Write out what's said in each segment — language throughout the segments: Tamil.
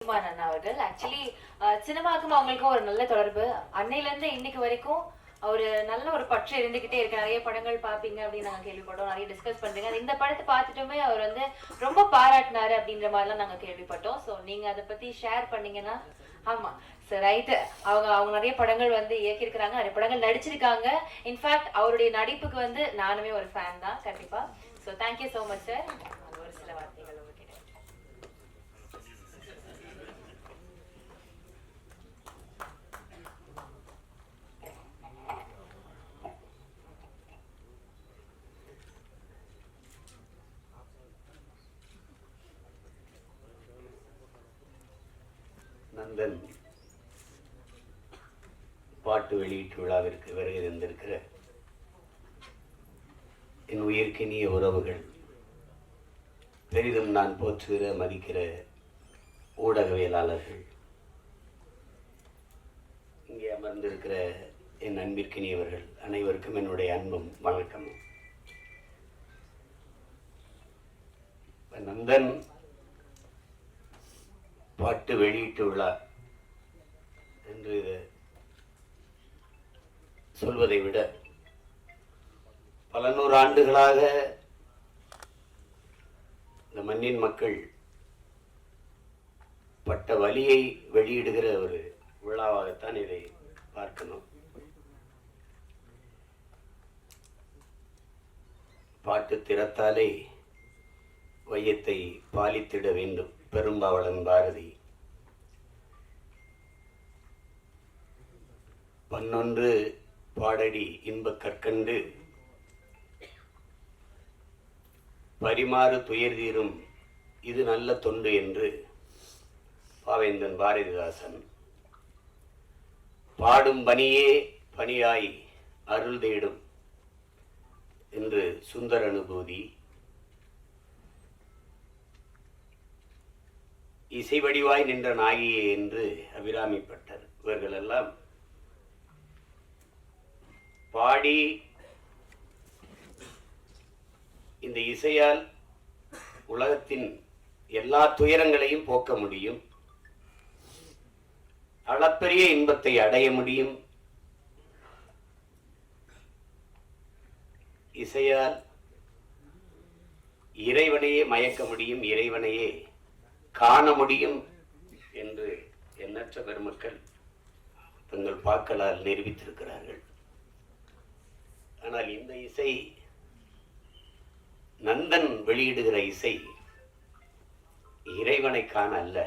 அண்ணா அவர்கள் ஆக்சுவலி சினிமாவுக்கும் அவங்களுக்கும் ஒரு நல்ல தொடர்பு. அன்னையில இருந்து இன்னைக்கு வரைக்கும் ஒரு நல்ல ஒரு பற்று இருந்துகிட்டே இருக்கு. நிறைய படங்கள் பாப்பீங்க அப்படின்னு நாங்க கேள்விப்பட்டோம், நிறைய டிஸ்கஸ் பண்றீங்க. இந்த படத்தை பார்த்துட்டுமே அவர் வந்து ரொம்ப பாராட்டினாரு அப்படின்ற மாதிரிலாம் நாங்க கேள்விப்பட்டோம். ஸோ நீங்க அதை பத்தி ஷேர் பண்ணீங்கன்னா. ஆமா சார், ரைட்டு. அவங்க அவங்க நிறைய படங்கள் வந்து இயக்கியிருக்கிறாங்க, நிறைய படங்கள் நடிச்சிருக்காங்க. இன்ஃபேக்ட் அவருடைய நடிப்புக்கு வந்து நானுமே ஒரு ஃபேன் தான் கண்டிப்பா. So thank you so much sir. ஒரு சில வார்த்தைகள் உங்ககிட்ட. நந்தன் பாட்டு வெளியீட்டு விழாவிற்கு வருகை தந்திருக்கிற என் உயிர்க்கினிய உறவுகள், பெரிதும் நான் போற்றுகிற மதிக்கிற ஊடகவியலாளர்கள், இங்கே அமர்ந்திருக்கிற என் அன்பிற்கினியவர்கள் அனைவருக்கும் என்னுடைய அன்பும் வணக்கமும். நந்தன் பாட்டு வெளியீட்டு விழா என்று சொல்வதை விட பல நூறு ஆண்டுகளாக இந்த மண்ணின் மக்கள் பட்ட வலியை வெளியிடுகிற ஒரு விழாவாகத்தான் இதை பார்க்கணும். பாட்டு திறத்தாலே வையத்தை பாலித்திட வேண்டும், பெரும்பாவளன் பாரதி. பன்னொன்று பாடடி இன்பக் கற்கண்டு பரிமாறு துயர் தீரும் இது நல்ல தொண்டு என்று பாவேந்தன் பாரதிதாசன். பாடும் பணியே பணியாய் அருள் தேடும் என்று சுந்தர அனுபூதி. இசை வடிவாய் நின்ற நாகியே என்று அபிராமிப்பட்டர். இவர்களெல்லாம் பாடி இந்த இசையால் உலகத்தின் எல்லா துயரங்களையும் போக்க முடியும், அளப்பரிய இன்பத்தை அடைய முடியும். இசையால் இறைவனையே மயக்க முடியும், இறைவனையே காண முடியும் என்று எண்ணற்ற பெருமக்கள் தங்கள் பாக்களால் நிரூபித்திருக்கிறார்கள். ஆனால் இந்த இசை, நந்தன் வெளியிடுகிற இசை, இறைவனை காண அல்ல,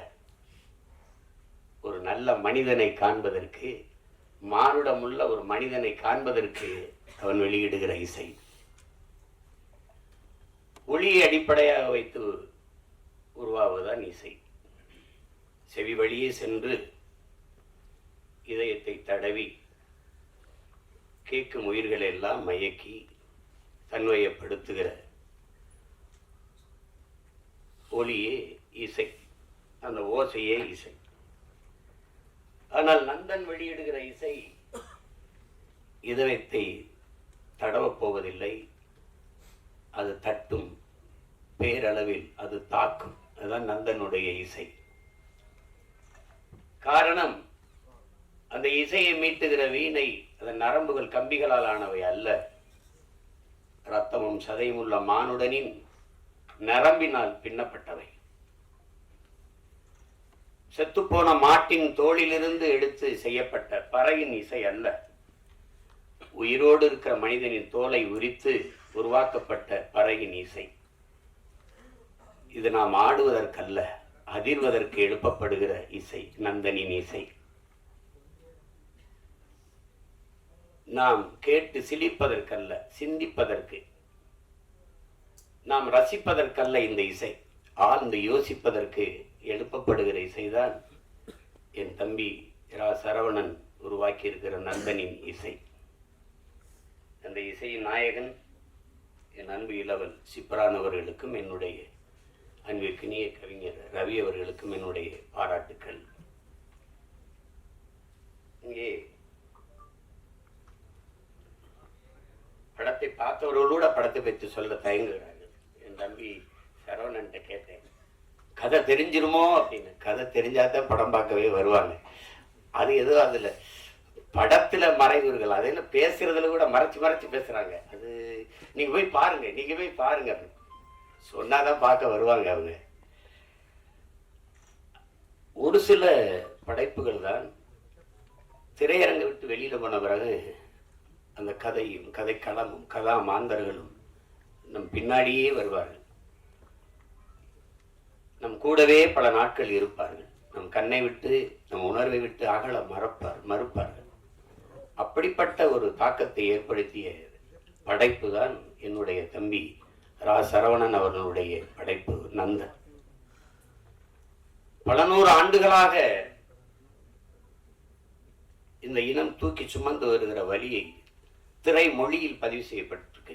ஒரு நல்ல மனிதனை காண்பதற்கு, மானுடமுள்ள ஒரு மனிதனை காண்பதற்கு அவன் வெளியிடுகிற இசை. ஒளியை அடிப்படையாக வைத்து உருவாவதுதான் இசை. செவி வழியே சென்று இதயத்தை தடவி கேட்கும் உயிர்களை எல்லாம் மயக்கி தன்வயப்படுத்துகிற ஒளியே இசை, அந்த ஓசையே இசை. ஆனால் நந்தன் வெளியிடுகிற இசை இதயத்தை தடவப் போவதில்லை, அது தட்டும், பேரளவில் அது தாக்கும். அதுதான் நந்தனுடைய இசை. காரணம், அந்த இசையை மீட்டுகிற வீணை அதன் நரம்புகள் கம்பிகளால் ஆனவை அல்ல, இரத்தமும் சதையும் உள்ள மானுடனின் நரம்பினால் பின்னப்பட்டவை. செத்துப்போன மாட்டின் தோளிலிருந்து எடுத்து செய்யப்பட்ட பறையின் இசை அல்ல, உயிரோடு இருக்கிற மனிதனின் தோலை உரித்து உருவாக்கப்பட்ட பறையின் இசை. இது நாம் ஆடுவதற்கல்ல, அதிர்வதற்கு எழுப்பப்படுகிற இசை நந்தனின் இசை. நாம் கேட்டு சிலிப்பதற்கல்ல, சிந்திப்பதற்கு, நாம் ரசிப்பதற்கல்ல இந்த இசை, ஆழ்ந்து யோசிப்பதற்கு எழுப்பப்படுகிற இசைதான் என் தம்பி ரா சரவணன் உருவாக்கி இருக்கிற நந்தனின் இசை. அந்த இசையின் நாயகன் என் அன்பு இளவல் சிப்ரான் அவர்களுக்கும், என்னுடைய அன்பிற்கினிய கவிஞர் ரவி அவர்களுக்கும் என்னுடைய பாராட்டுக்கள். இங்கே படத்தை பார்த்தவர்களோட படத்தை பற்றி சொல்ல தயங்குகிறார்கள். என் தம்பி சரவணன்ட்ட கேட்டேன், கதை தெரிஞ்சிருமோ அப்படின்னு. கதை தெரிஞ்சாதான் படம் பார்க்கவே வருவாங்க. அது ஏதோ அதுல படத்துல மறைவுகள், அதில் பேசுறதுல கூட மறைச்சு மறைச்சு பேசுறாங்க. அது நீங்க போய் பாருங்க, நீங்க போய் பாருங்க அப்படின்னு சொன்னாதான் பார்க்க வருவாங்க அவங்க. ஒரு சில படைப்புகள் தான் திரையரங்கை விட்டு வெளியில போன பிறகு அந்த கதையும் கதைக்களமும் கதா மாந்தர்களும் நம் பின்னாடியே வருவார்கள். நம் கூடவே பல நாட்கள் இருப்பார்கள். நம் கண்ணை விட்டு நம் உணர்வை விட்டு அகல மறுப்பார்கள். அப்படிப்பட்ட ஒரு தாக்கத்தை ஏற்படுத்திய படைப்பு தான் என்னுடைய தம்பி ரா சரவணன் அவர்களுடைய படைப்பு நந்தன். பல நூறு ஆண்டுகளாக இந்த இனம் தூக்கி சுமந்து வருகிற வழியை திரை மொழியில் பதிவு செய்யப்பட்டிருக்கு.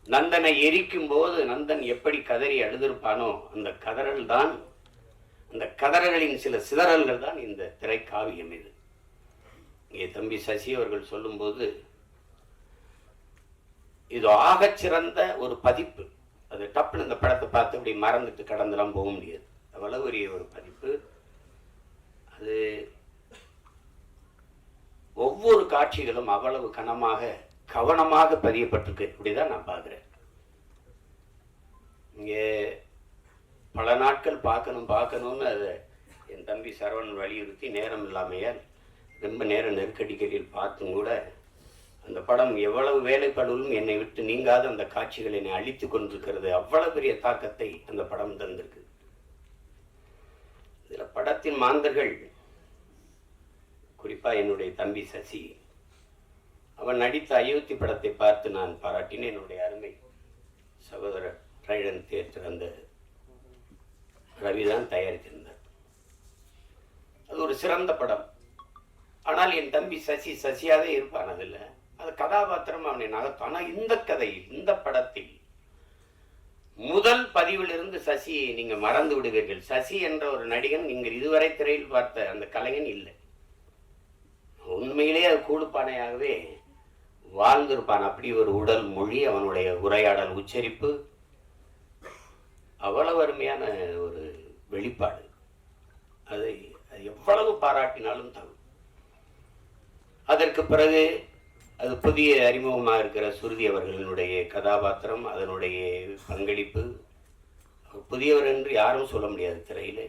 நந்தனை எரிக்கும் போது நந்தன் எப்படி கதறி அழுதிருப்பானோ அந்த கதறல் தான், அந்த கதறல்களின் சில சிதறல்கள் தான் இந்த திரைக்காவியம். இது இங்கே தம்பி சசி அவர்கள் சொல்லும்போது இது ஆகச் சிறந்த ஒரு பதிப்பு. அது டப்புன்னு இந்த படத்தை பார்த்து இப்படி மறந்துட்டு கடந்தெல்லாம் போக முடியாது. அவ்வளவு பெரிய ஒரு பதிப்பு. அது ஒவ்வொரு காட்சிகளும் அவ்வளவு கவனமாக பதியப்பட்டிருக்கு. இப்படிதான் நான் பார்க்கிறேன். இங்கே பல நாட்கள் பார்க்கணும்னு அதை என் தம்பி சரவணன் வலியுறுத்தி நேரம் இல்லாமையால் ரொம்ப நேரம் நெருக்கடிகளில் பார்த்தும் கூட அந்த படம் எவ்வளவு வேலைப்படுவதும் என்னை விட்டு நீங்காத அந்த காட்சிகள் என்னை அழித்து கொண்டிருக்கிறது. அவ்வளவு பெரிய தாக்கத்தை அந்த படம் தந்திருக்கு. இதுல படத்தின் மாந்தர்கள் குறிப்பா என்னுடைய தம்பி சசி, அவன் நடித்த அயோத்தி படத்தை பார்த்து நான் பாராட்டினேன். என்னுடைய அருமை சகோதரர் ட்ரைடன் தியேட்டர் அந்த ரவிதான் தயாரித்திருந்தார். அது ஒரு சிறந்த படம். ஆனால் என் தம்பி சசியாவே இருப்பான். அதில் அது கதாபாத்திரம் அவனை நகர்த்தான். ஆனால் இந்த கதையில், இந்த படத்தில் முதல் பதிவிலிருந்து சசியை நீங்க மறந்து விடுவீர்கள். சசி என்ற ஒரு நடிகன் நீங்கள் இதுவரை திரையில் பார்த்த அந்த கலைஞன் இல்லை. உண்மையிலே அது கூடுப்பானையாகவே வாழ்ந்திருப்பான். அப்படி ஒரு உடல் மொழி, அவனுடைய உரையாடல் உச்சரிப்பு அவ்வளவு அருமையான ஒரு வெளிப்பாடு. அதை எவ்வளவு பாராட்டினாலும் தகும். அதற்கு பிறகு அது புதிய அறிமுகமாக இருக்கிற சுருதி அவர்களினுடைய கதாபாத்திரம், அதனுடைய பங்களிப்பு, புதியவர் என்று யாரும் சொல்ல முடியாது திரையிலே.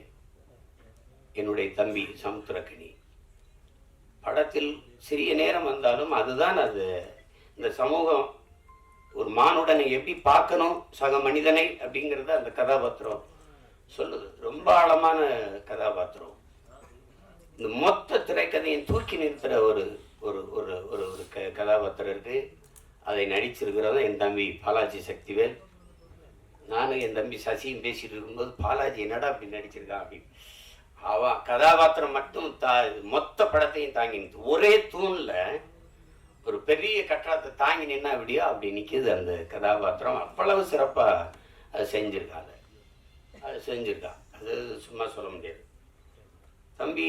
என்னுடைய தம்பி சமுத்திரக்கனி படத்தில் சிறிய நேரம் வந்தாலும் அதுதான் அது. இந்த சமூகம் ஒரு மானுடனை எப்படி பார்க்கணும், சக மனிதனை அப்படிங்கிறத அந்த கதாபாத்திரம் சொல்லுது. ரொம்ப ஆழமான கதாபாத்திரம். இந்த மொத்த திரைக்கதையை தூக்கி நிறுத்துற ஒரு ஒரு ஒரு ஒரு ஒரு கதாபாத்திரம் இருக்கு. அதை நடிச்சிருக்கிறதும் என் தம்பி பாலாஜி சக்திவேல். நானும் என் தம்பி சசியும் பேசிட்டு இருக்கும்போது பாலாஜி என்னடா அப்படி நடிச்சிருக்கான் அப்படின்னு. அவன் கதாபாத்திரம் மட்டும் மொத்த படத்தையும் தாங்கி நிற்று ஒரே தூண்ல ஒரு பெரிய கட்டடத்தை தாங்கி நின்னா அப்படியோ அப்படி நிற்கிது அந்த கதாபாத்திரம். அவ்வளவு சிறப்பா அது செஞ்சிருக்காங்க. அது சும்மா சொல்ல முடியாது. தம்பி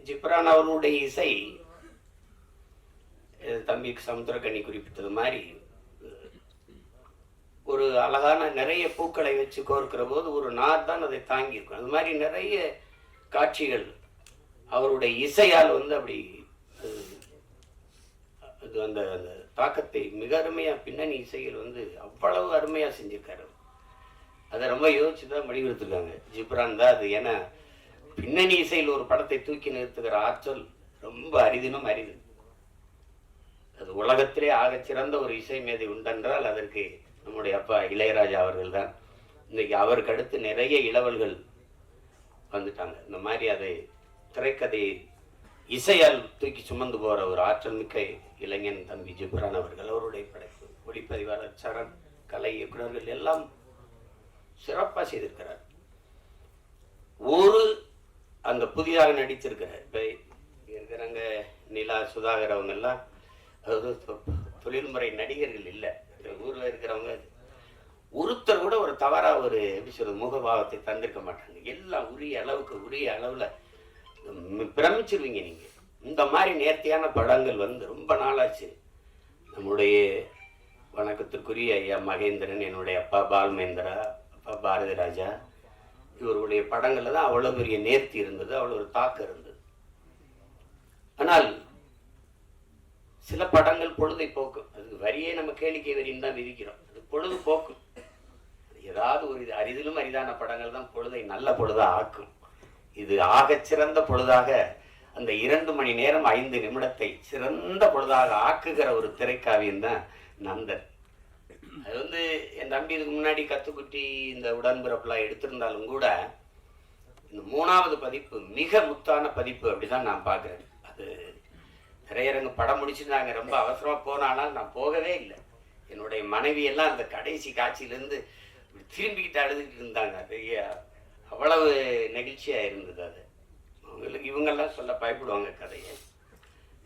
ஜிப்ரான் அவர்களுடைய இசை, தம்பி சமுத்திரக்கனி குறிப்பிட்டது மாதிரி ஒரு அழகான நிறைய பூக்களை வச்சு கோர்க்கிற போது ஒரு நார் தான் அதை தாங்கியிருக்கும். அது மாதிரி நிறைய காட்சிகள் அவருடைய இசையால் அப்படி அது அந்த அந்த தாக்கத்தை மிக அருமையா பின்னணி இசையில் அவ்வளவு அருமையா செஞ்சிருக்காரு. அதை ரொம்ப யோசிச்சுதான் முடிவெடுத்திருக்காங்க. ஜிப்ரான் தான் அது. ஏன்னா பின்னணி இசையில் ஒரு படத்தை தூக்கி நிறுத்துகிற ஆற்றல் ரொம்ப அரிதினும் அரிது. அது உலகத்திலே ஆக சிறந்த ஒரு இசை மேதை உண்டென்றால் அதற்கு நம்முடைய அப்பா இளையராஜா அவர்கள் தான். இன்னைக்கு அவருக்கு அடுத்து நிறைய இளவல்கள் வந்துட்டாங்க. இந்த மாதிரி அதை திரைக்கதையை இசையால் தூக்கி சுமந்து போற ஒரு ஆற்றல் மிக்க இளைஞன் தம்பி ஜிப்ரான் அவர்கள். அவருடைய படைப்பு, ஒளிப்பதிவாளர் சரண், கலை இயக்குநர்கள் எல்லாம் சிறப்பாக செய்திருக்கிறார். ஒரு அந்த புதிதாக நடிச்சிருக்கிறார் இப்ப இருக்கிறாங்க நிலா சுதாகர் அவங்க எல்லாம் தொழில்முறை நடிகர்கள் இல்லை. ஊர்ல இருக்கிறவங்க ஒருத்தர் கூட ஒரு தவறா ஒரு எப்படி சொல்றது முகபாவத்தை தந்திருக்க மாட்டாங்க. எல்லாம் உரிய அளவுல பிரமிச்சிருவீங்க நீங்க. இந்த மாதிரி நேர்த்தியான படங்கள் ரொம்ப நாளாச்சு. நம்முடைய வணக்கத்திற்குரிய ஐயா மகேந்திரன், என்னுடைய அப்பா பால்மேந்திரா, அப்பா பாரதி ராஜா, இவருடைய படங்கள்ல தான் அவ்வளவு பெரிய நேர்த்தி இருந்தது, அவ்வளவு ஒரு தாக்கம் இருந்தது. ஆனால் சில படங்கள் பொழுதை போக்கும். அதுக்கு வரியே நம்ம கேளிக்கை வரின்னு தான் விதிக்கிறோம். அது பொழுது போக்கும். ஏதாவது ஒரு அரிதிலும் அரிதான படங்கள் தான் பொழுதை நல்ல பொழுதா ஆக்கும். இது ஆக சிறந்த பொழுதாக அந்த 2 மணி நேரம் 5 நிமிடத்தை சிறந்த பொழுதாக ஆக்குகிற ஒரு திரைக்காவியம் தான் நந்தன். அது வந்து என் தம்பி இதுக்கு முன்னாடி கத்துக்குட்டி இந்த உடன்பிறப்புலாம் எடுத்திருந்தாலும் கூட இந்த 3வது பதிப்பு மிக முத்தான பதிப்பு அப்படிதான் நான் பார்க்குறேன். அது திரையரங்கு படம் முடிச்சுட்டு நாங்கள் ரொம்ப அவசரமாக போனாலும் நான் போகவே இல்லை. என்னுடைய மனைவி எல்லாம் அந்த கடைசி காட்சியிலேருந்து திரும்பிக்கிட்டு அழுதுகிட்டு இருந்தாங்க. அது அவ்வளவு நெகிழ்ச்சியாக இருந்தது. அது அவங்களுக்கு இவங்கெல்லாம் சொல்ல பயப்படுவாங்க கதையை.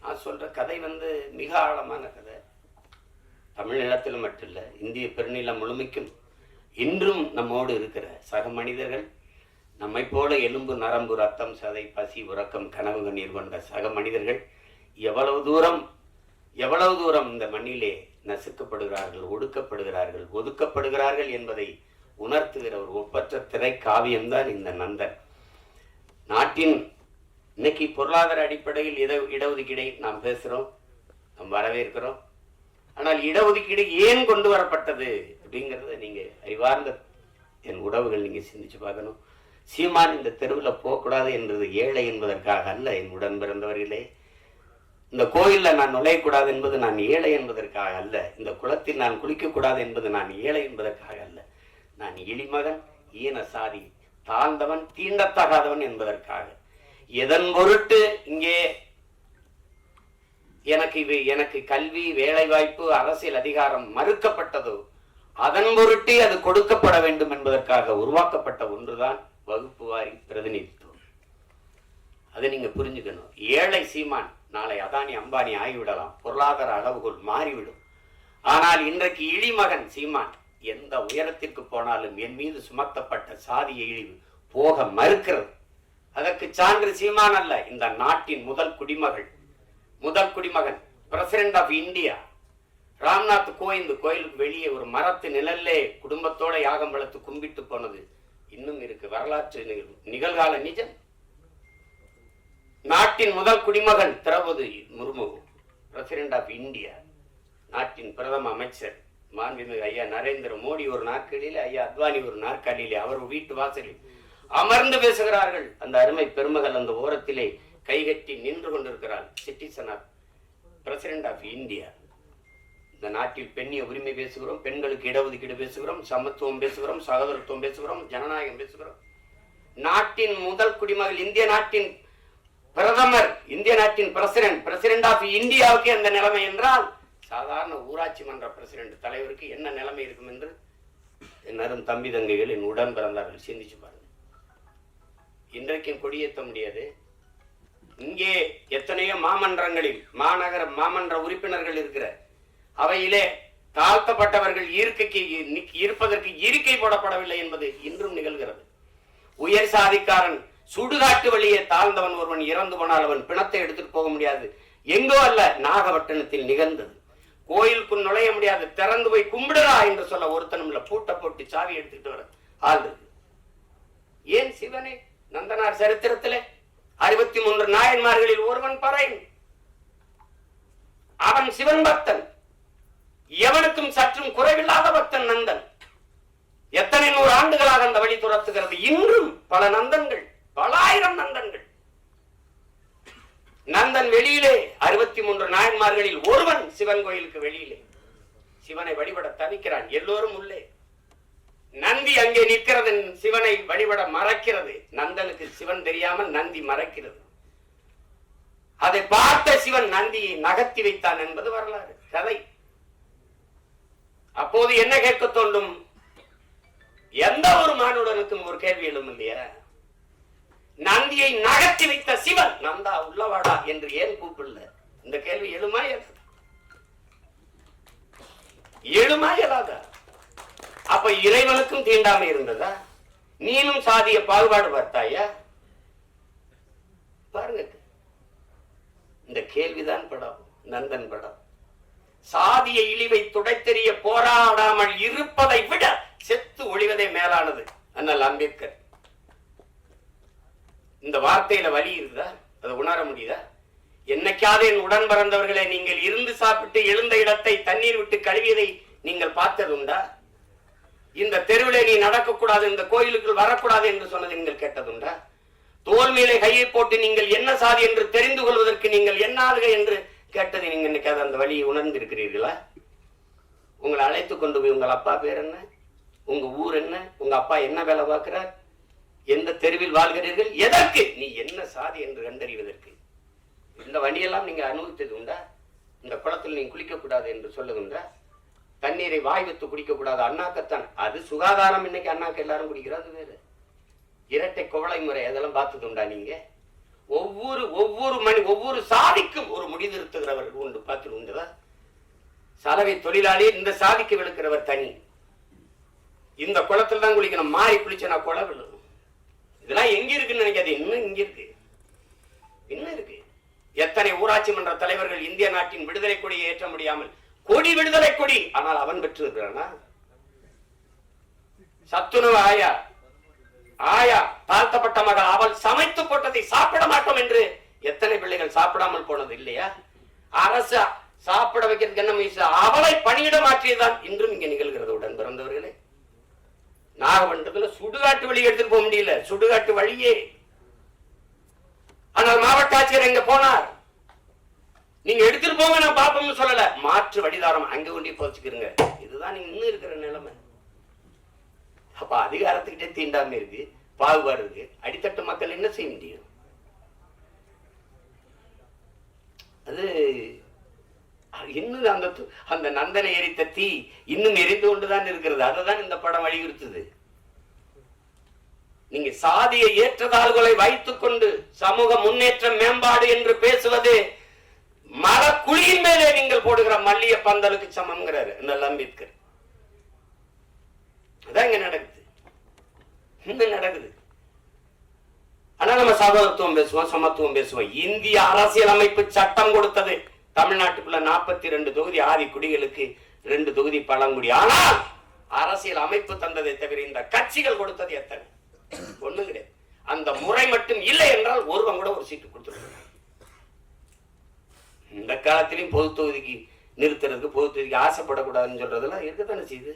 நான் சொல்கிற கதை வந்து மிக ஆழமான கதை. தமிழ்நிலத்தில் மட்டும் இல்லை, இந்திய பெருநிலம் முழுமைக்கும் இன்றும் நம்மோடு இருக்கிற சக மனிதர்கள், நம்மை போல எலும்பு நரம்பு ரத்தம் சதை பசி உறக்கம் கனவு கண்ணீர் கொண்ட சக மனிதர்கள் எவ்வளவு தூரம் இந்த மண்ணிலே நசுக்கப்படுகிறார்கள், ஒடுக்கப்படுகிறார்கள், ஒதுக்கப்படுகிறார்கள் என்பதை உணர்த்துகிற ஒரு ஒப்பற்ற திரை காவியம்தான் இந்த நந்தன். நாட்டின் இன்னைக்கு பொருளாதார அடிப்படையில் இடஒதுக்கீடை நாம் பேசுகிறோம், நாம் வரவேற்கிறோம். ஆனால் இடஒதுக்கீடு ஏன் கொண்டு வரப்பட்டது அப்படிங்கிறத நீங்கள் அறிவார்ந்த என் உறவுகள் நீங்கள் சிந்திச்சு பார்க்கணும். சீமான் இந்த தெருவில் போகக்கூடாது என்பது ஏழை என்பதற்காக அல்ல. என் உடன் பிறந்தவர்களே, இந்த கோயிலில் நான் நுழையக்கூடாது என்பது நான் ஏழை என்பதற்காக அல்ல. இந்த குளத்தில் நான் குளிக்கக்கூடாது என்பது நான் ஏழை என்பதற்காக அல்ல. நான் எளிமகன், ஈன சாதி, தாழ்ந்தவன், தீண்டத்தகாதவன் என்பதற்காக. எதன் பொருட்டு இங்கே எனக்கு கல்வி, வேலை வாய்ப்பு, அரசியல் அதிகாரம் மறுக்கப்பட்டதோ அதன் பொருட்டே அது கொடுக்கப்பட வேண்டும் என்பதற்காக உருவாக்கப்பட்ட ஒன்றுதான் வகுப்பு வாரி பிரதிநிதித்துவம். அதை நீங்க புரிஞ்சுக்கணும். ஏழை சீமான் நாளை அதானி அம்பானி ஆகிவிடலாம், பொருளாதார அளவுகோல் மாறிவிடும். ஆனால் இன்றைக்கு இழிமகன் சீமான் எந்த உயரத்திற்கு போனாலும் என் மீது சுமத்தப்பட்ட சாதிய இழிவு போக மறுக்கிறது. அதற்கு சான்று சீமான் அல்ல, இந்த நாட்டின் முதல் குடிமகன் president of India Ramnath Kovind கோயிலுக்கு வெளியே ஒரு மரத்து நிழல்லே குடும்பத்தோட யாகம் வளர்த்து கும்பிட்டு போனது இன்னும் இருக்கு. வரலாற்று நிகழ்கால நிஜம். நாட்டின் முதல் குடிமகன் Droupadi Murmu president of India, நாட்டின் பிரதம அமைச்சர் மாண்புமிகு ஐயா நரேந்திர மோடி ஒரு நாற்காலியிலே, ஐயா அத்வானி ஒரு நாற்காலியிலே அவர் வீட்டு வாசலில் அமர்ந்து பேசுகிறார்கள். அந்த அருமை பெருமகள் அந்த ஓரத்திலே கைகட்டி நின்று கொண்டிருக்கிறார். Citizen of president of India. இந்த நாட்டில் பெண்ணிய உரிமை பேசுகிறோம், பெண்களுக்கு இடஒதுக்கீடு பேசுகிறோம், சமத்துவம் பேசுகிறோம், சகோதரத்துவம் பேசுகிறோம், ஜனநாயகம் பேசுகிறோம். நாட்டின் முதல் குடிமகள், இந்திய நாட்டின் பிரதமர், இந்திய நாட்டின் பிரசிடென்ட் ஆஃப் இந்தியாவுக்கு அந்த நிலைமை என்றால் சாதாரண ஊராட்சி மன்ற பிரசிடென்ட் தலைவருக்கு என்ன நிலைமை இருக்கும் என்று என் அரும் தம்பி தங்கைகள், என் உடன் பிறந்தார்கள் சிந்திச்சு பாருங்க. இன்றைக்கும் கொடியேற்ற முடியாது. இங்கே எத்தனையோ மாமன்றங்களில் மாநகர மாமன்ற உறுப்பினர்கள் இருக்கிற அவையிலே தாழ்த்தப்பட்டவர்கள் இருப்பதற்கு இருக்கை போடப்படவில்லை என்பது இன்றும் நிகழ்கிறது. உயர் சாதிக்காரன் சுடுகாட்டு வழியே தாழ்ந்தவன் ஒருவன் இறந்து போனால் அவன் பிணத்தை எடுத்துட்டு போக முடியாது. எங்கோ அல்ல, நாகப்பட்டினத்தில் நிகழ்ந்தது. கோயிலுக்குள் நுழைய முடியாது, திறந்து போய் கும்பிடுறா என்று சொல்ல ஒருத்தனும் இல்ல, பூட்டை போட்டு சாவி எடுத்துட்டு வர ஆள் இருக்கு. ஏன் சிவனே நந்தனார் சரித்திரத்திலே 63 நாயன்மார்களில் ஒருவன் பறையன். அவன் சிவன் பக்தன், எவனுக்கும் சற்றும் குறைவில்லாத பக்தன் நந்தன். எத்தனை 100 ஆண்டுகளாக அந்த வழி துரத்துகிறது. இன்றும் பல நந்தன்கள், பல ஆயிரம் நந்தன்கள். நந்தன் வெளியிலே 63 நாயன்மார்களில் ஒருவன் சிவன் கோயிலுக்கு வெளியிலே சிவனை வழிபட தவிக்கிறான். எல்லோரும் உள்ளே. நந்தி அங்கே நிற்கிறது, சிவனை வழிபட மறைக்கிறது. நந்தனுக்கு சிவன் தெரியாமல் நந்தி மறைக்கிறது. அதை பார்த்த சிவன் நந்தியை நகர்த்தி வைத்தான் என்பது வரலாறு கதை. அப்போது என்ன கேட்க தோன்றும்? எந்த ஒரு மானுடனுக்கும் ஒரு கேள்வி எழும் இல்லையா? நந்தியை நகர்த்தி வைத்த சிவன் நந்தா உள்ளவாடா என்று ஏன் கூப்பிடல? இந்த கேள்வி எழுமா இயலாதா? அப்ப இறைவனுக்கும் தீண்டாமை இருந்ததா? நீனும் சாதிய பாகுபாடு பார்த்தாயா? பாருங்க, இந்த கேள்விதான் படம், நந்தன் படம். சாதிய இழிவை துடைத்தெறிய போராடாமல் இருப்பதை விட செத்து ஒழிவதே மேலானது. அண்ணல் அம்பேத்கர் இந்த வார்த்தையில வலி இருக்குதா? அதை உணர முடியுதா? என்னைக்காவது என் உடன் பிறந்தவர்களை நீங்கள் இருந்து சாப்பிட்டு எழுந்த இடத்தை தண்ணீர் விட்டு கழுவியதை நீங்கள் பார்த்தது உண்டா? இந்த தெருவிலே நீ நடக்கக்கூடாது, இந்த கோயிலுக்குள் வரக்கூடாது என்று சொன்னதை நீங்கள் கேட்டதுண்டா? தோல் மேலே கையை போட்டு நீங்கள் என்ன சாதி என்று தெரிந்து கொள்வதற்கு நீங்கள் என்ன ஆளுக என்று கேட்டதை நீங்க என்னைக்காவது அந்த வழியை உணர்ந்து இருக்கிறீர்களா? உங்களை அழைத்து கொண்டு போய் உங்கள் அப்பா பேர் என்ன, உங்க ஊர் என்ன, உங்க அப்பா என்ன வேலை பார்க்கிறார், எந்த தெருவில் வாழ்கிறீர்கள், எதற்கு, நீ என்ன சாதி என்று கண்டறிவதற்கு இந்த வழியெல்லாம் நீங்க அனுபவித்தது உண்டா? இந்த குளத்தில் நீங்க குளிக்க கூடாது என்று சொல்லுதுண்டா? தண்ணீரை வாய் வைத்து குடிக்க கூடாது, அண்ணாக்கத்தான், அது சுகாதாரம். இன்னைக்கு அண்ணாக்கு எல்லாரும் குடிக்கிறாது வேறு. இரட்டை குவளை முறை அதெல்லாம் பார்த்தது உண்டா? நீங்க ஒவ்வொரு சாதிக்கும் ஒரு முடிதிருத்துகிறவர்கள் உண்டு, பார்த்து உண்டுதா? சலவை தொழிலாளி இந்த சாதிக்கு விழுக்கிறவர் தனி. இந்த குளத்தில் தான் குளிக்கணும், மாறி குளிச்சனா குளம் விழும். இதெல்லாம் எங்க இருக்குன்னு நினைக்காது, இன்னும் இங்க இருக்கு, இன்னும் இருக்கு. எத்தனை ஊராட்சி மன்ற தலைவர்கள் இந்திய நாட்டின் விடுதலை கொடியை ஏற்ற முடியாமல், கொடி விடுதலை கொடி, ஆனால் அவன் பெற்று இருக்கிறானா? சத்துணவு ஆயா தாழ்த்தப்பட்ட மகள், அவள் சமைத்து போட்டதை சாப்பிட மாட்டோம் என்று எத்தனை பிள்ளைகள் சாப்பிடாமல் போனது இல்லையா? அரசு சாப்பிட வைக்கிறதுக்கு என்ன முயற்சி? அவளை பணியிட மாற்றியதான் இன்றும் இங்க நிகழ்கிறது. உடன் பிறந்தவர்களே, நாகப்பட்டினத்துல சுடுகாட்டு வழி எடுத்துட்டு போக முடியல, சுடுகாட்டு வழியே. ஆனால் மாவட்ட ஆட்சியர் எங்க போனார்? நீங்க எடுத்துட்டு போங்க, நான் பாப்போம்னு சொல்லல, மாற்று வழிதாரம் அங்க கொண்டு போச்சுக்கிறீங்க. இதுதான் நீங்க இன்னும் இருக்கிற நிலைமை. அப்ப அதிகாரத்துக்கிட்டே தீண்டாம இருக்கு, பாகுபாடு இருக்கு. அடித்தட்டு மக்கள் என்ன செய்ய முடியும்? அது இன்னும் அந்த நந்தனை எரித்த தீ இன்னும் எரிந்து கொண்டுதான் இருக்கிறது. அததான் இந்த படம் வலியுறுத்துது. நீங்க சாதியை ஏற்றதாள்களை வைத்துக் கொண்டு சமூக முன்னேற்றம் மேம்பாடு என்று பேசுவது மரக்குழியின் மேலே நீங்கள் போடுகிற மல்லிய பந்தலுக்கு சமம்ங்கிறாரு இந்த அம்பேத்கர். அதான் இங்க நடக்குது, இன்னும் நடக்குது. ஆனா நம்ம சகோதரத்துவம் பேசுவோம், சமத்துவம் பேசுவோம். இந்திய அரசியல் அமைப்பு சட்டம் கொடுத்தது தமிழ்நாட்டுக்குள்ள 42 தொகுதி ஆதி குடிகளுக்கு, 2 தொகுதி பழங்குடி. ஆனால் அரசியல் அமைப்பு தந்ததை தவிர இந்த கட்சிகள் கொடுத்தது எத்தனை? ஒண்ணு கிடையாது. அந்த முறை மட்டும் இல்லை என்றால் ஒருவன் கூட ஒரு சீட்டு கொடுத்துருக்க. இந்த காலத்திலையும் பொது தொகுதிக்கு நிறுத்துறதுக்கு, பொது தொகுதிக்கு ஆசைப்படக்கூடாதுன்னு சொல்றதெல்லாம் இருக்கத்தானே செய்யுது.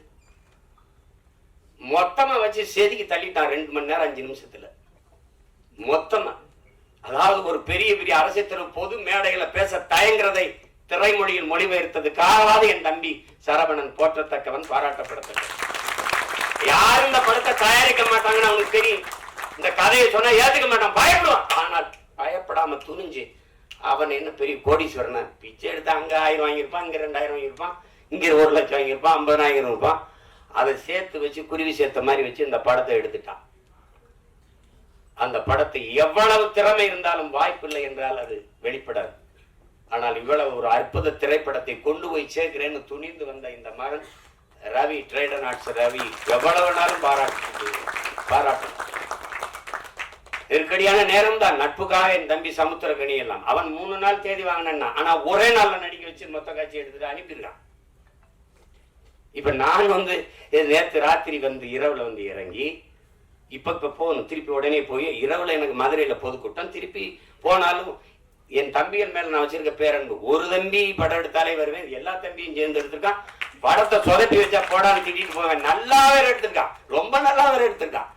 மொத்தமா வச்சு செதுக்கி தள்ளிட்டான் 2 மணி நேரம் 5 நிமிஷத்துல மொத்தமா. அதாவது ஒரு பெரிய பெரிய அரசியல் பொது மேடைகளை பேச தயங்குறதை திரைமொழியில் மொழிபெயர்த்ததுக்காகவாது என் தம்பி சரவணன் போற்றத்தக்கவன், பாராட்டப்படத்தக்கவன். யாரும் இந்த படத்தை தயாரிக்க மாட்டாங்கன்னு அவனுக்கு தெரியும். இந்த கதையை சொன்னா ஏத்துக்க மாட்டான், பயப்படுவான். ஆனால் பயப்படாம துணிஞ்சு அவன் என்ன பெரிய கோடீஸ்வரனா, பிச்சை எடுத்து அங்க 1000 வாங்கியிருப்பான், இங்க 2000 வாங்கியிருப்பான், இங்க 1 லட்சம் வாங்கியிருப்பான், 50,000 இருப்பான். அதை சேர்த்து வச்சு குருவி சேர்த்த மாதிரி வச்சு இந்த படத்தை எடுத்துட்டான். அந்த படத்தை எவ்வளவு திறமை இருந்தாலும் வாய்ப்பில்லை என்றால் அது வெளிப்படாது. ஆனால் இவ்வளவு ஒரு அற்புத திரைப்படத்தை கொண்டு போய் சேர்க்கிறேன்னு துணிந்து வந்த இந்த மகன் ரவி, ட்ரேடன் ஆர்ட்ஸ் ரவி, எவ்வளவு நாளும் பாராட்டு. நெருக்கடியான நேரம் தான். நட்புக்காக என் தம்பி சமுத்திரகனி எல்லாம் அவன் 3 நாள் தேதி வாங்கினா, ஆனா ஒரே நாள்ல நடிக்க வச்சு மொத்த காட்சி எடுத்துட்டு அனுப்பியிருக்கான். இப்ப நான் நேற்று ராத்திரி இரவுல இறங்கி இப்ப போகணும், திருப்பி உடனே போய் இரவுல எனக்கு மதுரையில பொதுக்கூட்டம், திருப்பி போனாலும் என் தம்பிகள் மேல நான் வச்சிருக்க பேரன்பு. ஒரு தம்பி படம் எடுத்தாலே வருவேன், எல்லா தம்பியும் சேர்ந்து எடுத்திருக்கான். படத்தை சொதப்பி வச்சா போடான்னு திட்டிட்டு போவேன். நல்லா வேற எடுத்திருக்கான், ரொம்ப நல்லா வேற எடுத்திருக்கான்.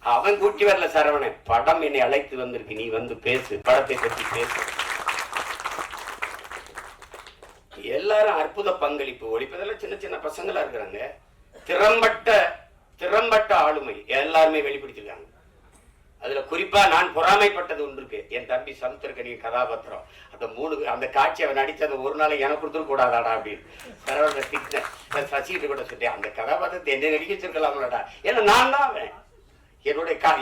அவன் கூட்டி வரல சரவணன், படம் என்னை அழைத்து வந்திருக்கு, நீ பேசு, படத்தை பற்றி பேசு. எல்லாரும் அற்புத பங்களிப்பு. ஒழிப்பதெல்லாம் சின்ன சின்ன பசங்களா இருக்கிறாங்க. திறம்பட்ட ஆளுமை எல்லாருமே வெளிப்படுத்திருக்காங்க. அதுல குறிப்பா நான் பொறாமைப்பட்டது ஒன்று இருக்கு. என் தம்பி சமுத்திரகனியின் கதாபாத்திரம், அந்த காட்சி அவன் நடிச்சது ஒரு நாள் எனக்கு கொடுத்துட கூடாதாடா அப்படின்னு சரவண திட்ட சசிகிட்ட கூட சொல்லிட்டேன். அந்த கதாபாத்திரத்தை என்ன நடிக்க வச்சிருக்கலாம்லடா, ஏன்னா நான் தான் அவன்.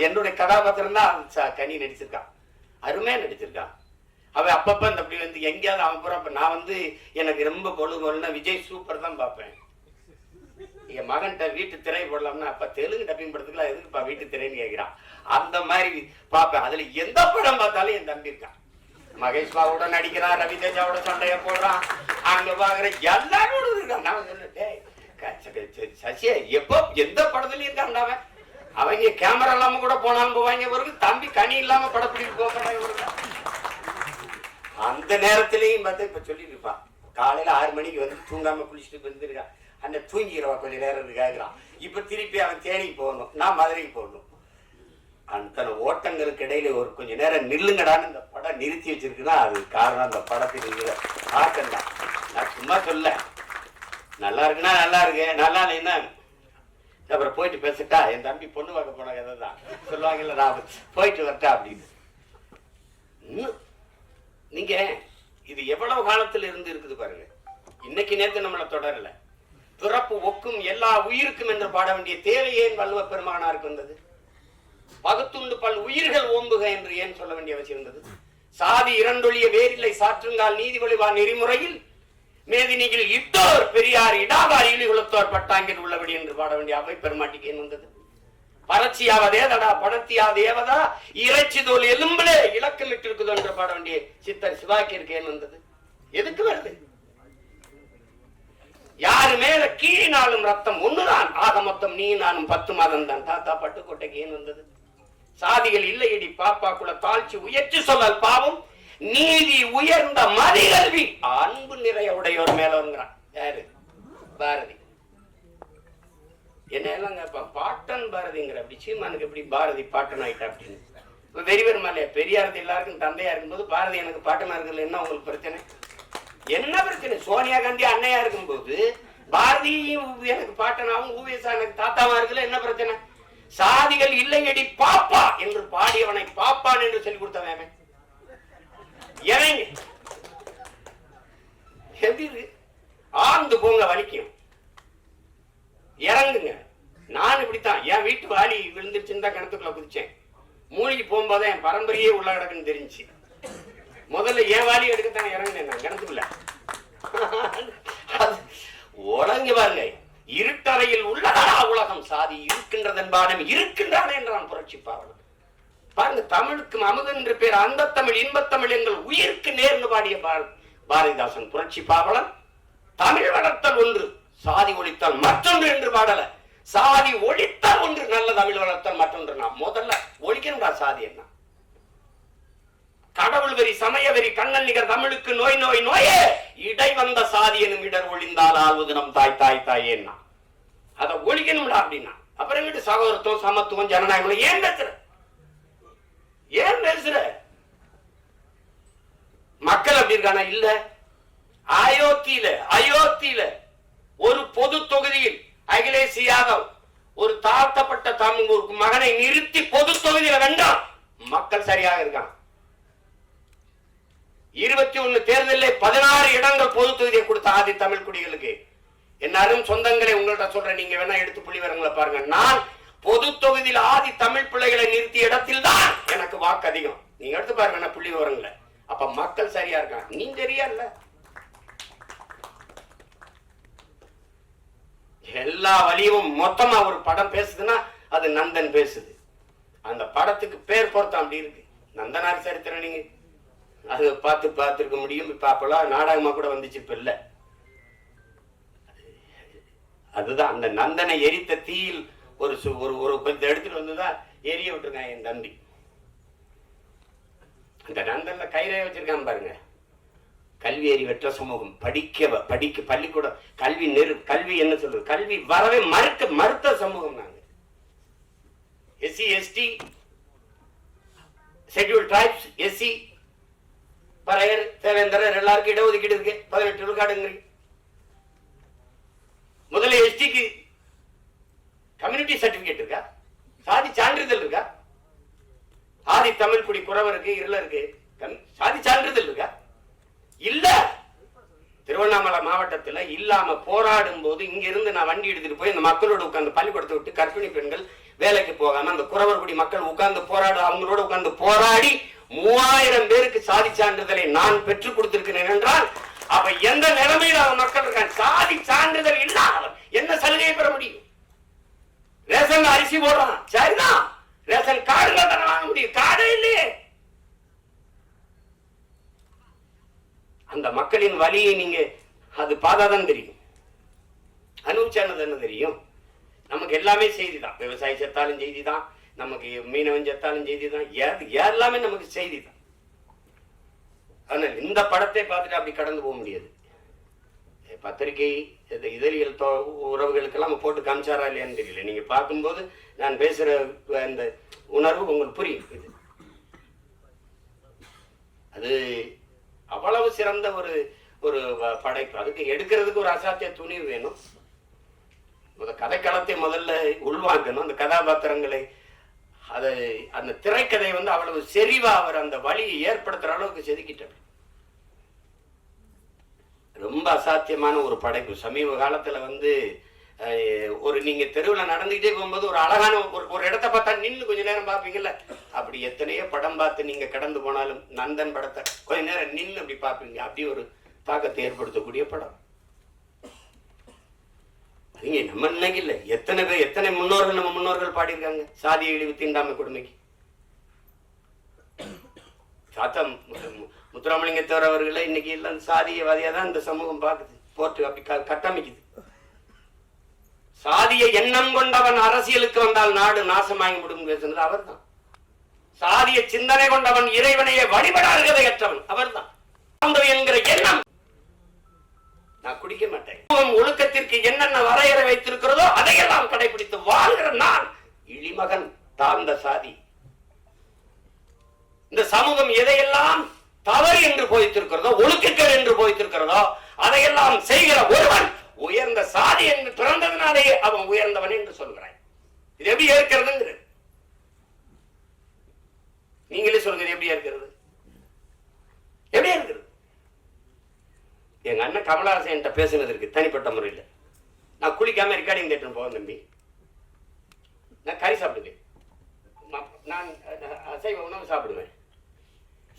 என்னுடைய கதாபாத்திரம் தான் கனி நடிச்சிருக்கான், அருமையா நடிச்சிருக்கான். அவன் அப்பப்ப அப்படி எங்கேயாவது அவன் புறம் நான் எனக்கு ரொம்ப பொழுதுனா விஜய் சூப்பர் தான் பார்ப்பேன். என் மகன்கிட்ட வீட்டு திரை போடலாம்னா, அப்ப தெலுங்கு டப்பிங் படத்துக்குலாம் எதுக்குப்பா வீட்டு திரைன்னு கேட்கிறான். அந்த மாதிரி பார்ப்பேன். அதுல எந்த படம் பார்த்தாலும் என் தம்பி இருக்கான். மகேஷ் பாவோட நடிக்கிறான், ரவி தேஜாவோட சண்டைய போடுறான், அங்க பாக்குற எல்லாரோட இருக்கான். நான் சொன்னேன், சசிய எப்போ எந்த படத்துலயும் இருக்கான் அவன். அவங்க கேமரா இல்லாம கூட போனாலும் போவாங்க, பிறகு தம்பி கனி இல்லாம படப்பிடிக்க போக மாட்டாங்க. அந்த நேரத்திலையும் பார்த்து இப்ப சொல்லிட்டு இருப்பான், காலையில 6 மணிக்கு வந்து தூங்காம குளிச்சுட்டு வந்துருக்கான், அந்த தூங்கிக்கிறவா கொஞ்ச நேரம் கேட்கிறான். இப்ப திருப்பி அவன் தேனிக்கு போகணும், நான் மதுரைக்கு போகணும். அந்த ஓட்டங்களுக்கு இடையில ஒரு கொஞ்ச நேரம் நில்லுங்கடான்னு இந்த படம் நிறுத்தி வச்சிருக்குன்னா அது காரணம் அந்த படத்தில் இருக்கிற ஆட்டம் தான். நான் சும்மா சொல்ல, நல்லா இருக்குன்னா நல்லா இருக்கு, நல்லா இல்லைன்னா அப்புறம் போயிட்டு பேசிட்டா என் தம்பி பொண்ணு பார்க்க போன கதை தான் சொல்லுவாங்கல்ல, நான் போயிட்டு வரட்டா அப்படின்னு. நீங்க இது எவ்வளவு காலத்துல இருந்து இருக்குது பாருங்க. இன்னைக்கு நேற்று நம்மளை தொடரல. பிறப்பு ஒக்கும் எல்லா உயிருக்கும் என்று பாட வேண்டிய தேவை ஏன் வள்ளுவ பெருமானாருக்கு வந்தது? பகுத்துண்டு பல் உயிர்கள் ஓம்புக என்று ஏன் சொல்ல வேண்டிய அவசியம் இருந்தது? சாதி இரண்டொழிய வேறில்லை சாற்றுங்கால் நீதி வழிவா நெறிமுறையில் மேதினியில் இட்டோர் பெரியார் இடாதார் இழிகுலத்தோர் பட்டாங்கில் உள்ளபடி என்று பாட வேண்டிய அவை பெருமாட்டிக்கு ஏன் வந்தது? பரட்சியாவதேதடா பணத்தியாதேவதா இறைச்சி தோல் எலும்பிலே இலக்கமிட்டு இருக்குது என்று பாட வேண்டிய சித்தர் சிவாக்கிற்கு ஏன் வந்தது? எதுக்கு வருது? யாரு மேல கீழினாலும் ரத்தம் ஒண்ணுதான், ஆக மொத்தம் நீ நானும் 10 மாதம் தான். தாத்தா பட்டுக்கோட்டைக்கு ஏன் வந்தது? சாதிகள் இல்லையடி பாப்பா குல தாழ்ச்சி உயர்ச்சி சொல்லல் பாவம் நீதி உயர்ந்த மதிகல்வி அன்பு நிறைய உடையோர் மேலங்கிறான். யாரு? பாரதி. என்ன எல்லாம் கேட்பான், பாட்டன் பாரதிங்கிற. அப்படி சீமானுக்கு எப்படி பாரதி பாட்டன் ஆயிட்டா அப்படின்னு. இப்ப வெறிவர் மலையா பெரியாரது எல்லாருக்கும் தந்தையா இருக்கும்போது பாரதி எனக்கு பாட்டனா இருக்குல்ல, என்ன உங்களுக்கு பிரச்சனை? என்ன பிரச்சனை? சோனியா காந்தி அன்னையா இருக்கும்போது பாரதி எனக்கு பாட்டனாவும் ஊவேசா எனக்கு தாத்தாவா இருக்குல்ல, என்ன பிரச்சனை? சாதிகள் இல்லையடி பாப்பா என்று பாடியவனை பாப்பான் என்று சொல்லி கொடுத்தவன் எப்படி ஆழ்ந்து போங்க, வலிக்கும், இறங்குங்க. நான் இப்படித்தான் என் வீட்டு வாலி விழுந்துருச்சுன்னு தான் கிணத்துக்குள்ள குதிச்சேன். மூழ்கி போகும்போது என் பரம்பரையே உள்ள கிடக்குன்னு தெரிஞ்சு முதல்ல என் வாலி எடுக்கத்தான் இறங்கினேன் நான் கிணத்துக்குள்ள. உலங்க பாருங்க, இருட்டறையில் உள்ளதா உலகம் சாதி இருக்கின்றதன்பானம் இருக்கின்றான என்றான் புரட்சி பாவலன். பாருங்க, தமிழுக்கும் அமுது என்று பேர் அந்த தமிழ் இன்பத்தமிழ் எங்கள் உயிருக்கு நேர்ந்து பாடிய பாரதிதாசன் புரட்சி பாவலன். தமிழ் வளர்த்தல் ஒன்று, சாதி ஒழித்தால் மற்றொன்று என்று பாடல. சாதி ஒழித்தால் ஒன்று, நல்ல தமிழ் வளர்த்தல் மற்றொன்று. நான் முதல்ல ஒழிக்கணும்டா சாதி என்ன. கடவுள் வெறி சமய வெறி கண்ணல் நிகர் தமிழுக்கு நோய் நோய் நோயே இடை வந்த சாதி எனும் இடர் ஒழிந்தால் ஆள்வது நம் தாய் தாய் தாயேன்னா அதை ஒழிக்கணும்டா அப்படின்னா. அப்புறம் சகோதரத்துவம் சமத்துவம் ஜனநாயகம் ஏன் பேசுற? ஏன் பேசுற? மக்கள் அப்படி இருக்கானா? இல்ல. அயோத்தியில ஒரு பொது தொகுதியில் அகிலேஷ் யாதவ் ஒரு தாழ்த்தப்பட்ட தமிழ் மகனை நிறுத்தி பொது தொகுதியில வேண்டாம், மக்கள் சரியாக இருக்கான். 21 தேர்தலில் 16 இடங்கள் பொது தொகுதியை கொடுத்த ஆதி தமிழ் குடிகளுக்கு. எல்லாரும் சொந்தங்களை உங்கள்கிட்ட சொல்றேன், நீங்க வேணா எடுத்து புள்ளி வரங்களை பாருங்க. நான் பொது தொகுதியில் ஆதி தமிழ் பிள்ளைகளை நிறுத்திய இடத்தில் தான் எனக்கு வாக்கு அதிகம். நீங்க எடுத்து பாருங்க புள்ளி விவரங்களை. அப்ப மக்கள் சரியா இருக்காங்க, நீ சரியா இல்ல. எல்லா வலியும் மொத்தமா ஒரு படம் பேசுதுன்னா அது நந்தன் பேசுது. அந்த படத்துக்கு பேர் பொருத்தம் அப்படி இருக்கு. நந்தனார் சரித்திரம் நீங்க அது பார்த்திருக்க முடியும். இப்ப அப்பெல்லாம் நாடகமா கூட வந்துச்சு, இப்ப இல்ல. அதுதான் அந்த நந்தனை எரித்த தீயில் ஒரு கொஞ்சம் எடுத்துட்டு வந்துதான் எரிய விட்டுருக்காங்க என் தம்பி. அந்த நந்தன்ல கையிலே வச்சிருக்கான் பாருங்க, கல்வி அறிவற்ற சமூகம், படிக்க பள்ளிக்கூடம் கல்வி என்ன சொல்றது, கல்வி வரவே மறுத்த சமூகம் நாங்க. SC ST schedule tribes SC Paraiyar Devendrar எல்லாருக்கும் இடஒதுக்கீடு இருக்கு. 18 விழுக்காடுங்க. முதல்ல எஸ்டிக்கு கம்யூனிட்டி சர்டிபிகேட் இருக்கா? சாதி சான்றிதழ் இருக்கா? ஆதி தமிழ் குடி குறவருக்கு இருளருக்கு சாதி சான்றிதழ் இருக்கா? இல்ல. திருவண்ணாமலை மாவட்டத்துல இல்லாம போராடும் போது இங்க இருந்து நான் வண்டி எடுத்துட்டு போய் இந்த மக்களோட உட்கார்ந்து பள்ளிக்கூடத்தை விட்டு கர்ப்பிணி பெண்கள் வேலைக்கு போகாம அந்த குறவர் குடி மக்கள் உட்கார்ந்து அவங்களோட உட்கார்ந்து போராடி 3000 பேருக்கு சாதி சான்றிதழை நான் பெற்றுக் கொடுத்திருக்கிறேன் என்றால் அப்ப எந்த நிலைமையில் மக்கள் இருக்காங்க? சாதி சான்றிதழ் இல்லாதவன் என்ன சலுகையை பெற முடியும்? ரேஷன் அரிசி போடுறான், சரிதான், ரேஷன் கார்டுல தானே வாங்க முடியும், கார்டே இல்லையே. அந்த மக்களின் வலியை நீங்க அது பார்த்தாதான் தெரியும். அனுபவிச்சானது என்ன தெரியும்? நமக்கு எல்லாமே செய்தி தான். விவசாயி செத்தாலும் செய்தி தான், நமக்கு மீனவன் செத்தாலும் செய்தி தான், எல்லாமே நமக்கு செய்தி தான். ஆனால் இந்த படத்தை பார்த்துட்டு அப்படி கடந்து போக முடியாது. பத்திரிகை இதழியல் உறவுகளுக்கெல்லாம் போட்டு காமிச்சாரா இல்லையான்னு தெரியல. நீங்க பார்க்கும்போது நான் பேசுற அந்த உணர்வு உங்களுக்கு புரியும். இது அது அவ்வளவு சிறந்த ஒரு ஒரு படைப்பு. அதுக்கு எடுக்கிறதுக்கு ஒரு அசாத்திய துணிவு வேணும். கதைக்களத்தை முதல்ல உள்வாங்கணும், அந்த கதாபாத்திரங்களை, அதை அந்த திரைக்கதை அவ்வளவு செறிவா அவர் அந்த வழியை ஏற்படுத்துற அளவுக்கு செதுக்கிட்டார். ரொம்ப அசாத்தியமான ஒரு படைப்பு. சமீப காலத்துல ஒரு நீங்க தெருவில் நடந்துகிட்டே போகும்போது ஒரு அழகான ஒரு இடத்த பார்த்தா நின்று கொஞ்ச நேரம் பார்ப்பீங்கல்ல, அப்படி எத்தனையோ படம் பார்த்து நீங்க கடந்து போனாலும் நந்தன் படத்தை கொஞ்ச நேரம் நின்று அப்படி பார்ப்பீங்க. அப்படி ஒரு தாக்கத்தை ஏற்படுத்தக்கூடிய படம். நீங்க நம்ம இன்னைக்கு இல்லை, எத்தனை முன்னோர்கள் நம்ம முன்னோர்கள் பாடியிருக்காங்க சாதிய இழிவு தீண்டாமை கொடுமைக்கு. சாத்தம் முத்துராமலிங்கத்தவர் அவர்களை இன்னைக்கு எல்லாம் சாதியவாதியா தான் இந்த சமூகம் பார்க்குது, போட்டு அப்படி கட்டமைக்குது. சாதிய எண்ணம் கொண்டவன் அரசியலுக்கு வந்தால் நாடு நாசமாகி முடியும் பேசுனது அவர் தான். சாதிய சிந்தனை கொண்டவன் இறைவனையே வழிபடாததையற்றவன் அவர் தான். என்கிற எண்ணம், நான் குடிக்க மாட்டேன், ஒழுக்கத்திற்கு என்னென்ன வரையறை வைத்திருக்கிறதோ அதையெல்லாம் கடைபிடித்து வாழ்கிற நான் இழிமகன் தாழ்ந்த சாதி. இந்த சமூகம் எதையெல்லாம் தவறு என்று போய்த்திருக்கிறதோ, ஒழுக்கங்கள் என்று போய்த்திருக்கிறதோ அதையெல்லாம் செய்கிற ஒருவன் உயர்ந்த சாதி என்று பிறந்ததுனாலேயே அவன் உயர்ந்தவன் என்று சொல்கிறான். இது எப்படி இருக்கிறது? நீங்களே சொல்லுங்க, எப்படி இருக்கிறது? எப்படி இருக்கிறது? எங்க அண்ணன் கமலஹாசன் என்கிட்ட பேசுனதற்கு தனிப்பட்ட முறையில் நான் குளிக்காம ரெக்கார்டிங் தேட்டர் போவேன் தம்பி, நான் கறி சாப்பிடுவேன், நான் அசைவ உணவு சாப்பிடுவேன்,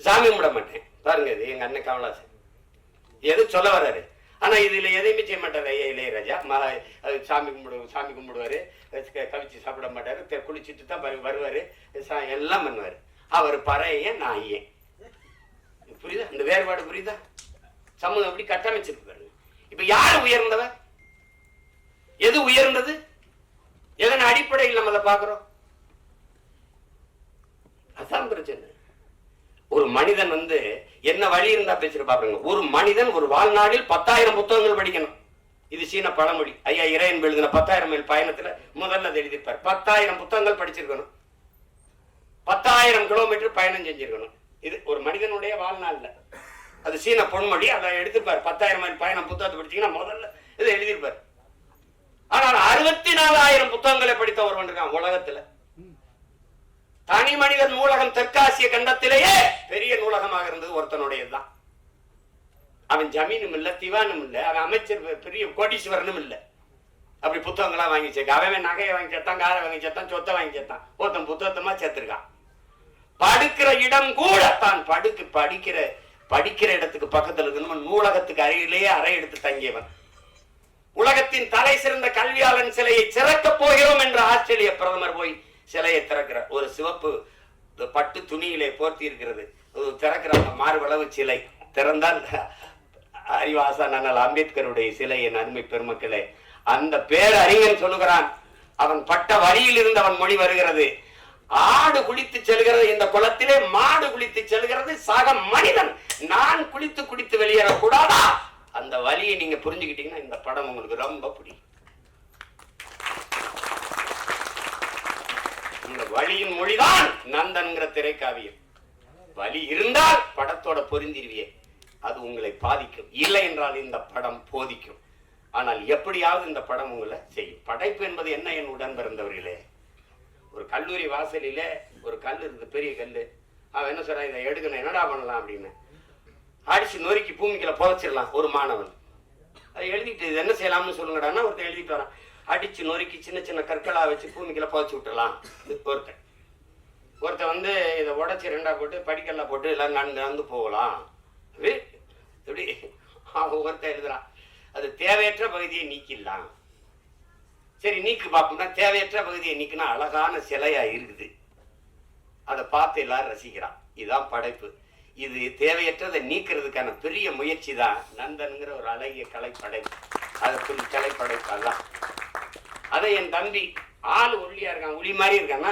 சாமி கும்பிட மாட்டேன். பாருங்க, இது எங்க அண்ணன் கமலஹாசன் எது சொல்ல வர்றாரு. ஆனா இதுல எதையுமே செய்ய மாட்டாரு. ஐயா இளையராஜா சாமி கும்பிடுவாரு, கவிச்சு சாப்பிட மாட்டாரு, குளிச்சுட்டு தான் வருவாரு, எல்லாம் பண்ணுவாரு. அவர் பறைய நான் ஏன், புரியுதா? இந்த வேறுபாடு புரியுதா? சமூகம் எப்படி கட்டமைச்சிருக்கு பாருங்க. இப்ப யாரு உயர்ந்தவர்? எது உயர்ந்தது? எதன் அடிப்படையில் நம்ம அதை பார்க்கிறோம்? அதான் பிரச்சனை. ஒரு மனிதன் என்ன வழி இருந்தா பேசுற பாருங்க. ஒரு மனிதன் ஒரு வாழ்நாளில் 10,000 புத்தகங்கள் படிக்கணும். இது சீன பழமொழி. ஐயா இறையன் எழுதின 10,000 மைல் பயணத்துல முதல்ல எழுதியிருப்பார். 10,000 புத்தகங்கள் படிச்சிருக்கணும், 10,000 கிலோமீட்டர் பயணம் செஞ்சிருக்கணும். இது ஒரு மனிதனுடைய வாழ்நாள்ல. அது சீன பொன்மொழி. அதை எடுத்திருப்பார். 10,000 மைல் பயணம் புத்தகத்தை படிச்சீங்கன்னா முதல்ல இதை எழுதியிருப்பார். ஆனால் 64,000 புத்தகங்களை படித்த ஒருவன் இருக்கான் உலகத்துல. தனி மனிதன் நூலகம் தெற்காசிய கண்டத்திலேயே பெரிய நூலகமாக இருந்தது ஒருத்தனுடையதுதான். அவன் ஜமீனும் இல்ல, திவானும் இல்ல, அவன் அமைச்சர் பெரிய கோடீஸ்வரனும் இல்ல. அப்படி புத்தகங்களா வாங்கி சேர்க்க. அவன் நகையை வாங்கி சேர்த்தான், காரை வாங்கி சேர்த்தான், சொத்தை வாங்கி சேர்த்தான். ஒருத்தன் புத்தகத்தமா சேர்த்திருக்கான். படுக்கிற இடம் கூட தான் படிக்கிற இடத்துக்கு பக்கத்துல இருக்கணும். நூலகத்துக்கு அருகிலேயே அறை எடுத்து தங்கியவன். உலகத்தின் தலை சிறந்த கல்வியாளன் சிலையை திறக்க போகிறோம் என்று ஆஸ்திரேலிய பிரதமர் போய் சிலையை திறக்கிறார். ஒரு சிவப்பு பட்டு துணியிலே போர்த்தி இருக்கிறது. திறக்கிறாங்க, மார்பளவு சிலை. திறந்தால் அறிவாசன் அண்ணல் அம்பேத்கருடைய சிலை. என் அருமை பெருமக்களே, அந்த பேரறிஞன் சொல்லுகிறான், அவன் பட்ட வரியில் இருந்து அவன் மொழி வருகிறது. ஆடு குளித்து செல்கிறது இந்த குளத்திலே, மாடு குளித்து செல்கிறது சக மனிதன். நான் குளித்து வெளியேறக்கூடாதா? அந்த வலியை நீங்க புரிஞ்சுக்கிட்டீங்கன்னா இந்த படம் உங்களுக்கு ரொம்ப பிடிக்கும். இந்த வலியின் மொழிதான் நந்தன்கிற திரைக்காவியம். வலி இருந்தால் படத்தோட பொருந்திருவியே, அது உங்களை பாதிக்கும். இல்லை என்றால் இந்த படம் போதிக்கும். ஆனால் எப்படியாவது இந்த படம் உங்களை செய்யும். படைப்பு என்பது என்ன? என் உடன் பிறந்தவர்களே, ஒரு கல்லூரி வாசலிலே ஒரு கல் இருக்குது, பெரிய கல். அவன் என்ன சொல்றான், இதை எடுக்கணும், என்னடா பண்ணலாம் அப்படின்னு. அடிச்சு நொறுக்கி பூமிக்குள்ள புதைச்சிடலாம். ஒரு மாணவன் அதை எழுதிட்டு இது என்ன செய்யலாம்னு சொல்லுங்கடான்னா ஒருத்தர் எழுதிட்டு வரான். அடிச்சு நொறுக்கி சின்ன சின்ன கற்களா வச்சு பூமிக்குள்ள புதைச்சி விட்டுலாம். ஒருத்தன் இதை உடச்சி 2ஆ போட்டு படிக்கல்லாம் போட்டு எல்லாம் நடந்து போகலாம். எப்படி ஒருத்தன் எழுதுறான், அது தேவையற்ற பகுதியை நீக்கிடலாம். சரி நீக்கு பார்ப்போம்னா, தேவையற்ற பகுதியை நீக்கினா அழகான சிலையா இருக்குது, அதை பார்த்து எல்லாரும் ரசிக்கிறான். இதுதான் படைப்பு. இது தேவையற்றதை நீக்கிறதுக்கான பெரிய முயற்சி தான் நந்தன்கிற ஒரு அழகிய கலைப்படைப்பு. அது கலைப்படைப்பு. அதான் அதை என் தம்பி ஆள் ஒல்லியா இருக்கான், உளி மாதிரி இருக்கான்னா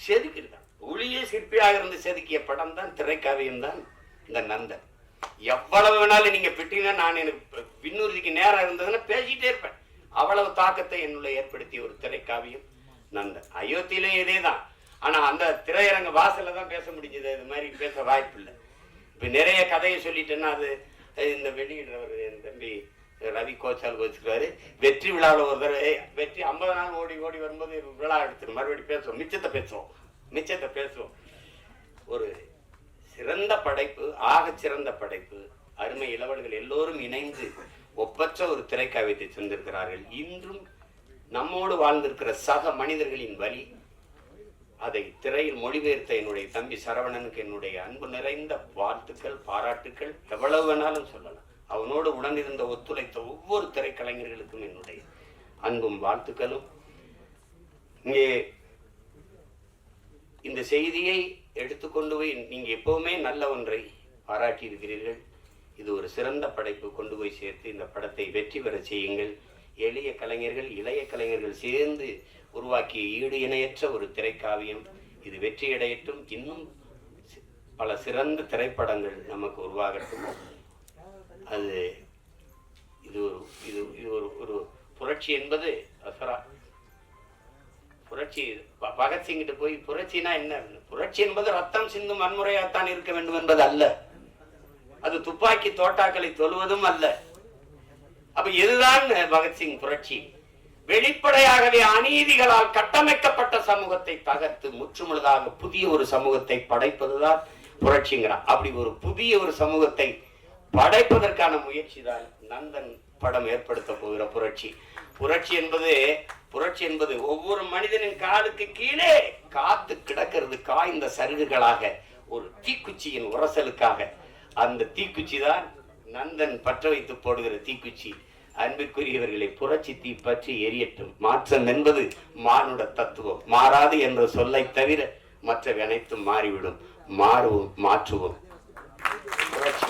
செதுக்கி இருக்கான். உளியே சிற்பியாக இருந்து செதுக்கிய படம் தான் திரைக்காவியம் தான் இந்த நந்தன். எவ்வளவு வேணாலும் நீங்க பிட்டீங்கன்னா நான் எனக்கு விண்ணூர்திக்கு நேரம் இருந்ததுன்னா பேசிட்டே இருப்பேன். அவ்வளவு தாக்கத்தை என்னுள்ள ஏற்படுத்திய ஒரு திரைக்காவியம் நந்தன். அயோத்தியிலே இதேதான். ஆனா அந்த திரையரங்க வாசல்ல தான் பேச முடிஞ்சது, இது மாதிரி பேச வாய்ப்பு இல்லை. இப்ப நிறைய கதையை சொல்லிட்டேன்னா அது இந்த வெளியிடுறவர் என் தம்பி ரவி கோச்சால் வச்சுக்கிறாரு. வெற்றி விழாவில் ஒரு தடவை வெற்றி 50 நாள் ஓடி ஓடி வரும்போது விழா எடுத்து மறுபடியும் பேசுவோம், மிச்சத்தை பேசுவோம். ஒரு சிறந்த படைப்பு, ஆக சிறந்த படைப்பு. அருமை இளவல்கள் எல்லோரும் இணைந்து ஒப்பற்ற ஒரு திரைக்காவியத்தை தந்திருக்கிறார்கள். இன்றும் நம்மோடு வாழ்ந்திருக்கிற சக மனிதர்களின் வழி அதை திரையில் மொழிபெயர்த்த என்னுடைய தம்பி சரவணனுக்கு என்னுடைய அன்பு நிறைந்த வாழ்த்துக்கள், பாராட்டுக்கள். எவ்வளவு வேணாலும் சொல்லலாம். அவனோடு உடனிருந்த ஒத்துழைத்த ஒவ்வொரு திரைக்கலைஞர்களுக்கும் என்னுடைய அன்பும் வாழ்த்துக்களும். இங்கே இந்த செய்தியை எடுத்துக்கொண்டு போய் நீங்க எப்பவுமே நல்ல ஒன்றை பாராட்டி இருக்கிறீர்கள். இது ஒரு சிறந்த படைப்பு, கொண்டு போய் சேர்த்து இந்த படத்தை வெற்றி பெற செய்யுங்கள். எளிய கலைஞர்கள், இளைய கலைஞர்கள் சேர்ந்து உருவாக்கிய ஈடு இணையற்ற ஒரு திரைக்காவியம். இது வெற்றியடையட்டும். இன்னும் பல சிறந்த திரைப்படங்கள் நமக்கு உருவாகட்டும். அது இது இது இது ஒரு புரட்சி என்பது புரட்சி. பகத்சிங்கிட்ட போய் புரட்சினா என்ன? புரட்சி என்பது ரத்தம் சிந்தும் வன்முறையாத்தான் இருக்க வேண்டும் என்பது அல்ல. அது துப்பாக்கி தோட்டாக்களை தொழுவதும் அல்ல. அப்ப எதுதான் பகத்சிங் புரட்சி? வெளிப்படையாகவே அநீதிகளால் கட்டமைக்கப்பட்ட சமூகத்தை தகர்த்து முற்றுமுழுதாக புதிய ஒரு சமூகத்தை படைப்பதுதான் புரட்சிங்கிறான். அப்படி ஒரு புதிய ஒரு சமூகத்தை படைப்பதற்கான முயற்சி தான் நந்தன் படம் ஏற்படுத்த போகிற புரட்சி. புரட்சி என்பது ஒவ்வொரு மனிதனின் காலுக்கு கீழே காத்து கிடக்கிறது காய்ந்த சருகுகளாக, ஒரு தீக்குச்சியின் உரசலுக்காக. அந்த தீக்குச்சி தான் நந்தன் பற்ற வைத்து போடுகிற தீக்குச்சி. அன்பிற்குரியவர்களை, புரட்சி தீ பற்றி எரியட்டும். மாற்றம் என்பது மானுட தத்துவம். மாறாது என்ற சொல்லை தவிர மற்றவை அனைத்தும் மாறிவிடும். மாறுவோம், மாற்றுவோம். புரட்சி